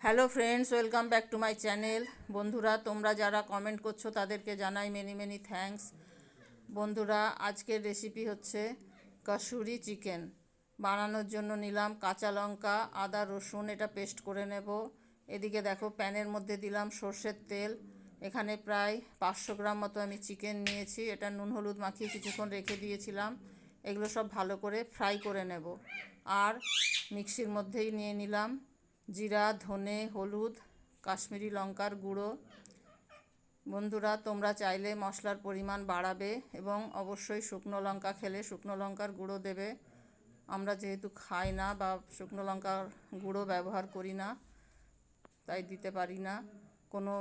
Hello friends, welcome back to my channel. বন্ধুরা, তোমরা যারা কমেন্ট করছো তাদেরকে জানাই মেনি মেনি থ্যাঙ্কস। বন্ধুরা, আজকের রেসিপি হচ্ছে কসুরি চিকেন। বানানোর জন্য নিলাম কাঁচা লঙ্কা, আদা, রসুন, এটা পেস্ট করে নেব। এদিকে দেখো, প্যানের মধ্যে দিলাম সর্ষের তেল। এখানে প্রায় 500 গ্রাম মতো আমি চিকেন নিয়েছি। এটা নুন হলুদ মাখিয়ে কিছুক্ষণ রেখে দিয়েছিলাম। এগুলো সব ভালো করে ফ্রাই করে নেব। আর মিক্সির মধ্যেই নিয়ে নিলাম জিরা, ধনে, হলুদ, কাশ্মীরি লঙ্কার গুঁড়ো। বন্ধুরা, তোমরা চাইলে মশলার পরিমাণ বাড়াবে এবং অবশ্যই শুকনো লঙ্কা খেলে শুকনো লঙ্কার গুঁড়ো দেবে। আমরা যেহেতু খাই না বা শুকনো লঙ্কার গুঁড়ো ব্যবহার করি না, তাই দিতে পারি না কোনো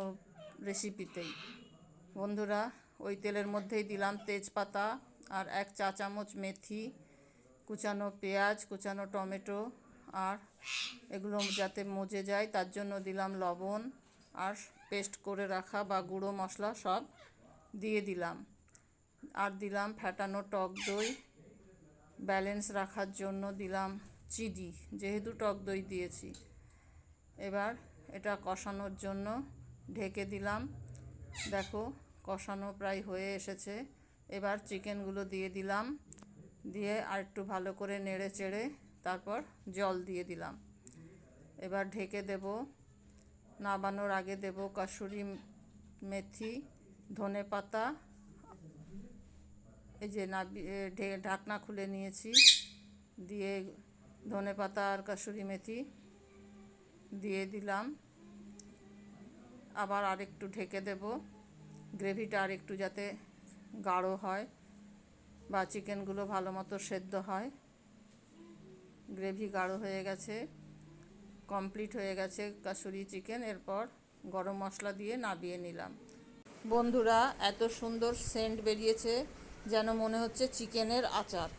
রেসিপিতেই। বন্ধুরা, ওই তেলের মধ্যেই দিলাম তেজপাতা আর 1 চা চামচ মেথি, কুচানো পেঁয়াজ, কুচানো টমেটো, আর এগুলো যাতে মজে যায় তার জন্য দিলাম লবণ, আর পেস্ট করে রাখা বা গুঁড়ো মশলা সব দিয়ে দিলাম। আর দিলাম ফ্যাটানো টক দই। ব্যালেন্স রাখার জন্য দিলাম চিনি, যেহেতু টক দই দিয়েছি। এবার এটা কষানোর জন্য ঢেকে দিলাম। দেখো, কষানো প্রায় হয়ে এসেছে। এবার চিকেনগুলো দিয়ে দিলাম, দিয়ে আর একটু ভালো করে নেড়ে চেড়ে তারপর জল দিয়ে দিলাম। এবার ঢেকে দেব। নামানোর আগে দেব কসুরি মেথি, ধনে পাতা। এই যে ঢাকনা খুলে নিয়েছি, দিয়ে ধনে পাতা আর কসুরি মেথি দিয়ে দিলাম। আবার আরেকটু ঢেকে দেব, গ্রেভিটা আরেকটু যাতে গাঢ় হয় বা চিকেনগুলো ভালো মতো সেদ্ধ হয়। গ্রেভি গাঢ় হয়ে গেছে, কমপ্লিট হয়ে গেছে কসুরি চিকেন। এরপর গরম মশলা দিয়ে নামিয়ে নিলাম। বন্ধুরা, এত সুন্দর সেন্ট বেরিয়েছে, যেন মনে হচ্ছে চিকেনের আচার।